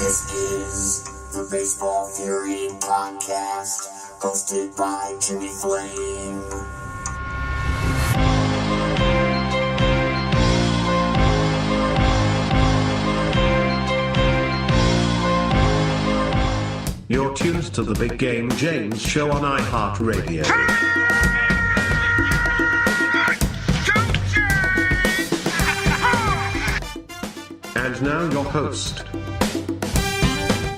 This is the Baseball Fury podcast, hosted by Jimmy Flame. You're tuned to the Big Game James Show on iHeartRadio. And now your host,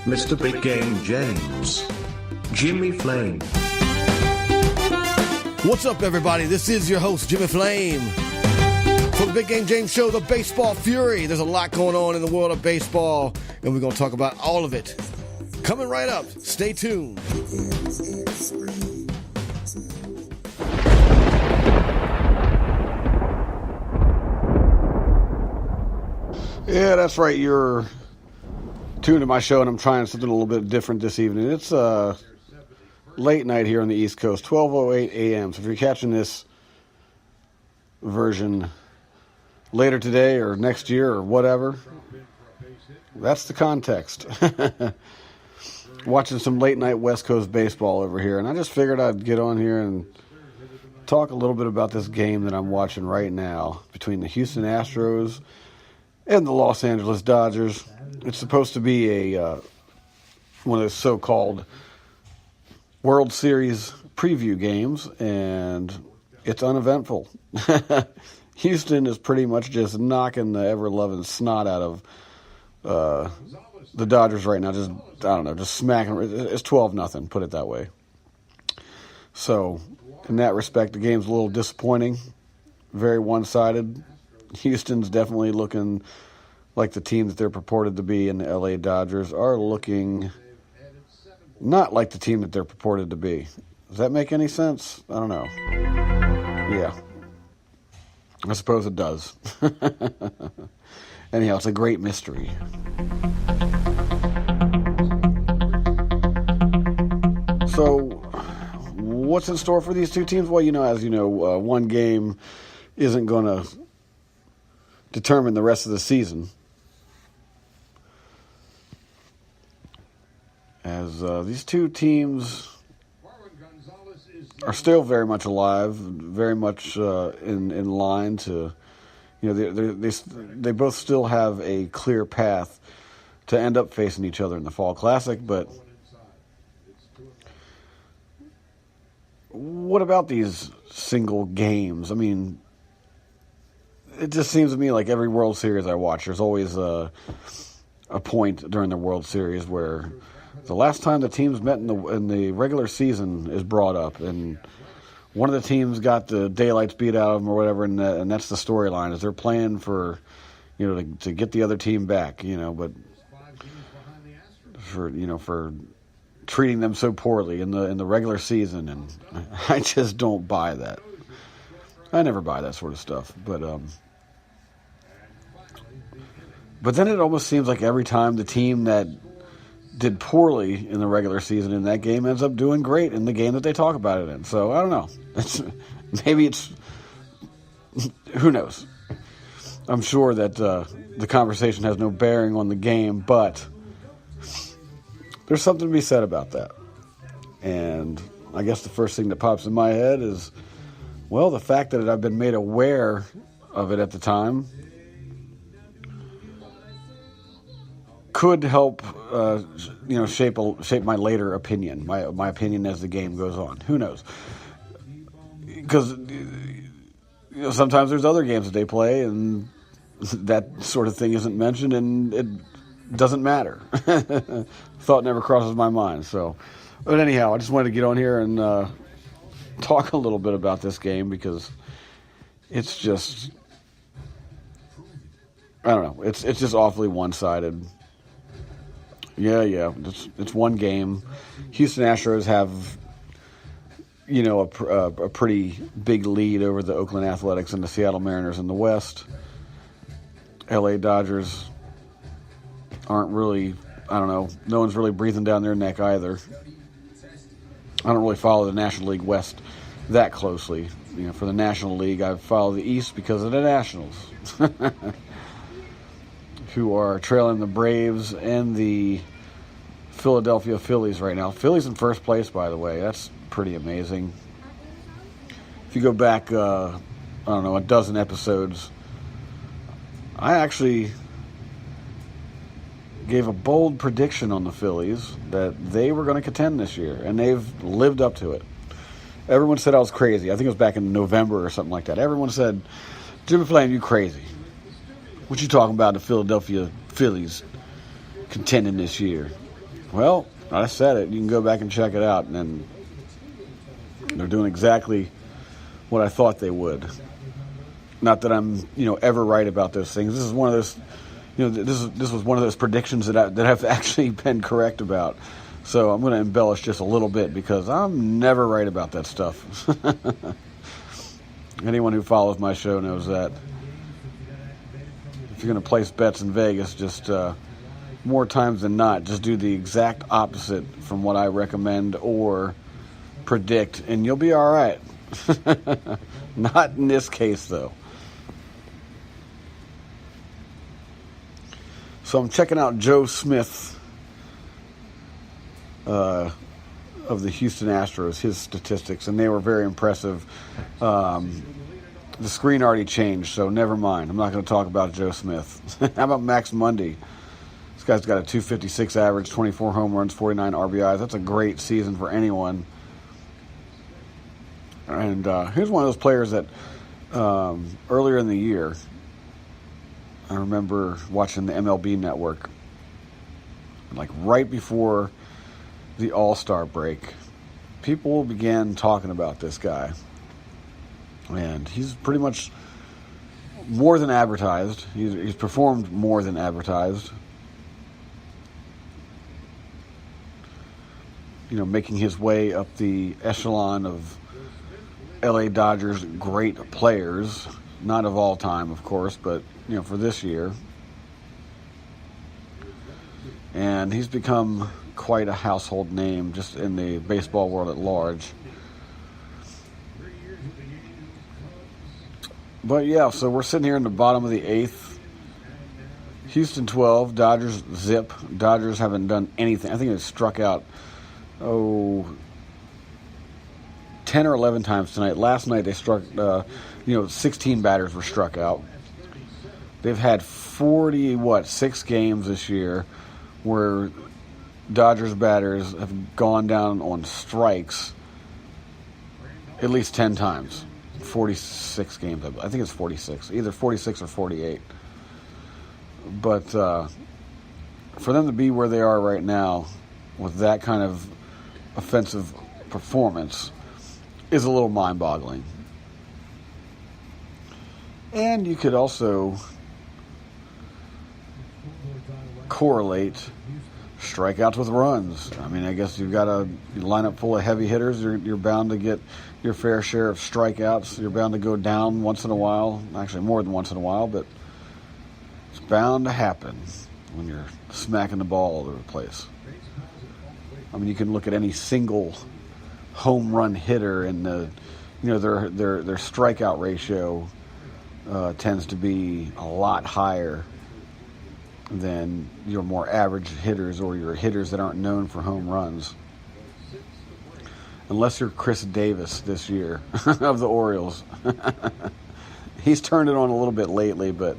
Mr. Big Game James, Jimmy Flame. What's up, everybody? This is your host, Jimmy Flame, for the Big Game James Show, the Baseball Fury. There's a lot going on in the world of baseball, and we're going to talk about all of it. Coming right up. Stay tuned. Yeah, that's right. You're tuned to my show, and I'm trying something a little bit different this evening. It's late night here on the East Coast, 12:08 a.m. So if you're catching this version later today or next year or whatever, that's the context. Watching some late night West Coast baseball over here, and I just figured I'd get on here and talk a little bit about this game that I'm watching right now between the Houston Astros and the Los Angeles Dodgers. It's supposed to be a one of those so-called World Series preview games, and it's uneventful. Houston is pretty much just knocking the ever-loving snot out of the Dodgers right now. Just, I don't know, just smacking. It's 12-0, put it that way. So, in that respect, the game's a little disappointing. Very one-sided. Houston's definitely looking like the team that they're purported to be, and the LA Dodgers are looking not like the team that they're purported to be. Does that make any sense? I don't know. Yeah. I suppose it does. Anyhow, it's a great mystery. So, what's in store for these two teams? Well, as you know, one game isn't going to determine the rest of the season, as these two teams are still very much alive, very much in line to, they both still have a clear path to end up facing each other in the Fall Classic. But what about these single games? I mean, it just seems to me like every World Series I watch, there's always a point during the World Series where the last time the teams met in the regular season is brought up, and one of the teams got the daylights beat out of them or whatever, and that's the storyline, is they're playing for, to get the other team back, but for treating them so poorly in the regular season, and I just don't buy that. I never buy that sort of stuff, but then it almost seems like every time the team that did poorly in the regular season in that game ends up doing great in the game that they talk about it in. So I don't know. Maybe who knows? I'm sure that the conversation has no bearing on the game, but there's something to be said about that. And I guess the first thing that pops in my head is, well, the fact that I've been made aware of it at the time could help, shape my later opinion, my opinion as the game goes on. Who knows? Because sometimes there's other games that they play, and that sort of thing isn't mentioned, and it doesn't matter. Thought never crosses my mind. So, but anyhow, I just wanted to get on here and talk a little bit about this game, because it's just, I don't know, it's just awfully one-sided. Yeah, it's one game. Houston Astros have, a pretty big lead over the Oakland Athletics and the Seattle Mariners in the West. LA Dodgers aren't really, I don't know, no one's really breathing down their neck either. I don't really follow the National League West that closely. For the National League, I follow the East because of the Nationals. who are trailing the Braves and the Philadelphia Phillies right now. Phillies in first place, by the way. That's pretty amazing. If you go back, I don't know, a dozen episodes, I actually gave a bold prediction on the Phillies that they were going to contend this year, and they've lived up to it. Everyone said I was crazy. I think it was back in November or something like that. Everyone said, Jimmy Flame, you crazy. What you talking about, the Philadelphia Phillies contending this year? Well, I said it. You can go back and check it out, and they're doing exactly what I thought they would. Not that I'm, ever right about those things. This is one of those, this was one of those predictions that I've actually been correct about. So I'm going to embellish just a little bit because I'm never right about that stuff. Anyone who follows my show knows that. If you're going to place bets in Vegas, just more times than not, just do the exact opposite from what I recommend or predict, and you'll be all right. Not in this case, though. So I'm checking out Joe Smith of the Houston Astros, his statistics, and they were very impressive. The screen already changed, so never mind. I'm not going to talk about Joe Smith. How about Max Mundy? This guy's got a 256 average, 24 home runs, 49 RBIs. That's a great season for anyone. And here's one of those players that earlier in the year, I remember watching the MLB Network, like right before the All-Star break, people began talking about this guy. And he's pretty much more than advertised. He's performed more than advertised. Making his way up the echelon of LA Dodgers great players. Not of all time, of course, but, for this year. And he's become quite a household name just in the baseball world at large. But yeah, so we're sitting here in the bottom of the 8th. Houston 12, Dodgers zip. Dodgers haven't done anything. I think they struck out, 10 or 11 times tonight. Last night they struck, 16 batters were struck out. They've had 6 games this year where Dodgers batters have gone down on strikes at least 10 times. 46 games. I think it's 46. Either 46 or 48. But for them to be where they are right now with that kind of offensive performance is a little mind-boggling. And you could also correlate strikeouts with runs. I mean, I guess you've got a lineup full of heavy hitters. You're bound to get your fair share of strikeouts. You're bound to go down once in a while. Actually, more than once in a while, but it's bound to happen when you're smacking the ball all over the place. I mean, you can look at any single home run hitter, and their strikeout ratio tends to be a lot higher than your more average hitters or your hitters that aren't known for home runs. Unless you're Chris Davis this year of the Orioles. He's turned it on a little bit lately, but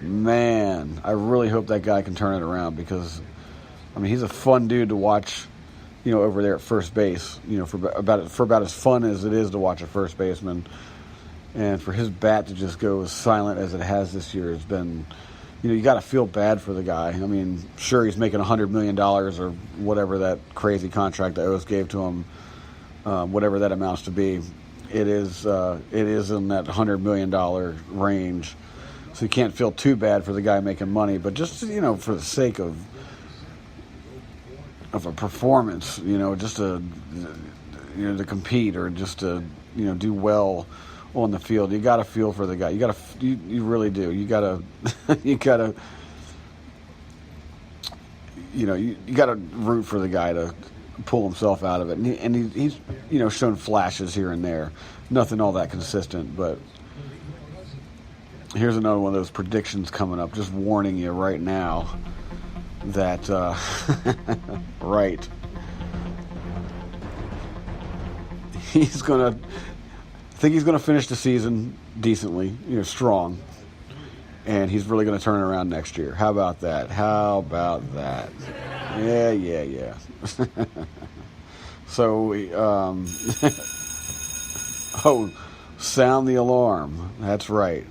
man, I really hope that guy can turn it around because, I mean, he's a fun dude to watch, over there at first base, for about as fun as it is to watch a first baseman. And for his bat to just go as silent as it has this year has been, you got to feel bad for the guy. I mean, sure, he's making $100 million or whatever that crazy contract the O's gave to him, whatever that amounts to be. It is in that $100 million range. So you can't feel too bad for the guy making money, but just, for the sake of a performance, just to compete or just to, do well on the field, you got to feel for the guy. You really do. You got to you got to root for the guy to pull himself out of it. And he's shown flashes here and there. Nothing all that consistent, but here's another one of those predictions coming up. Just warning you right now that, right. I think he's going to finish the season decently, strong. And he's really going to turn it around next year. How about that? Yeah. So, sound the alarm. That's right.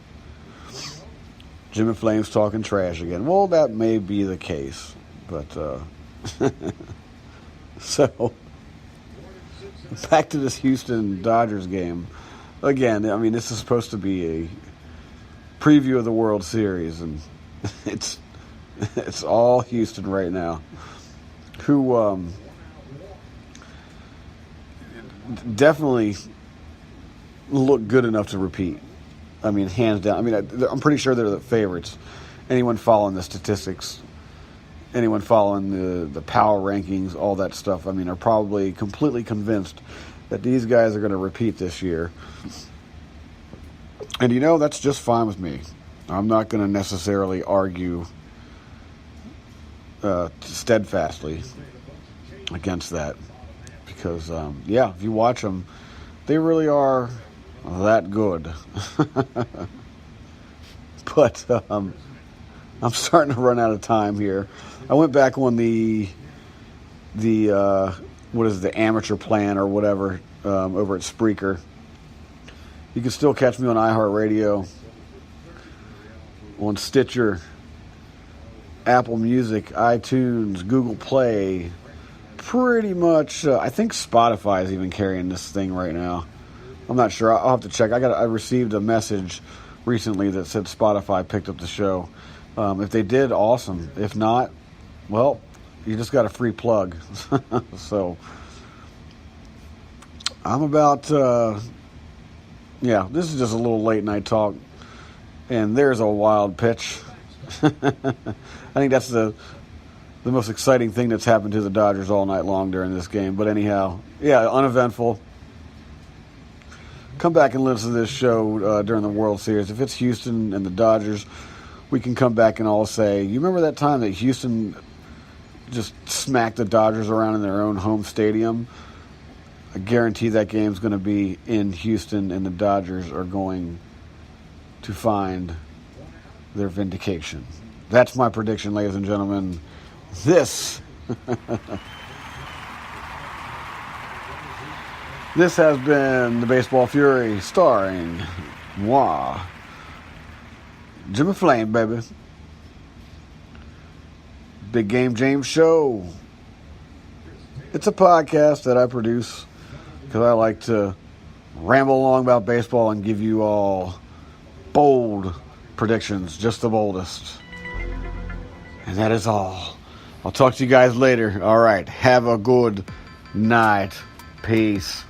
Jimmy Flame's talking trash again. Well, that may be the case. But, so, back to this Houston Dodgers game. Again, I mean, this is supposed to be a preview of the World Series, and it's all Houston right now, who definitely look good enough to repeat. I mean, hands down. I mean, I'm pretty sure they're the favorites. Anyone following the statistics, anyone following the power rankings, all that stuff, I mean, are probably completely convinced that these guys are going to repeat this year. And that's just fine with me. I'm not going to necessarily argue steadfastly against that. Because, if you watch them, they really are that good. But I'm starting to run out of time here. I went back on the amateur plan or whatever over at Spreaker. You can still catch me on iHeartRadio, on Stitcher, Apple Music, iTunes, Google Play. Pretty much, I think Spotify is even carrying this thing right now. I'm not sure. I'll have to check. I received a message recently that said Spotify picked up the show. If they did, awesome. If not, well, you just got a free plug. So, I'm about... this is just a little late night talk, and there's a wild pitch. I think that's the most exciting thing that's happened to the Dodgers all night long during this game. But anyhow, uneventful. Come back and listen to this show during the World Series. If it's Houston and the Dodgers, we can come back and all say, you remember that time that Houston just smacked the Dodgers around in their own home stadium? I guarantee that game's going to be in Houston, and the Dodgers are going to find their vindication. That's my prediction, ladies and gentlemen. This has been the Baseball Fury, starring moi, Jimmy Flame, baby. Big Game James Show. It's a podcast that I produce because I like to ramble along about baseball and give you all bold predictions, just the boldest. And that is all. I'll talk to you guys later. All right. Have a good night. Peace.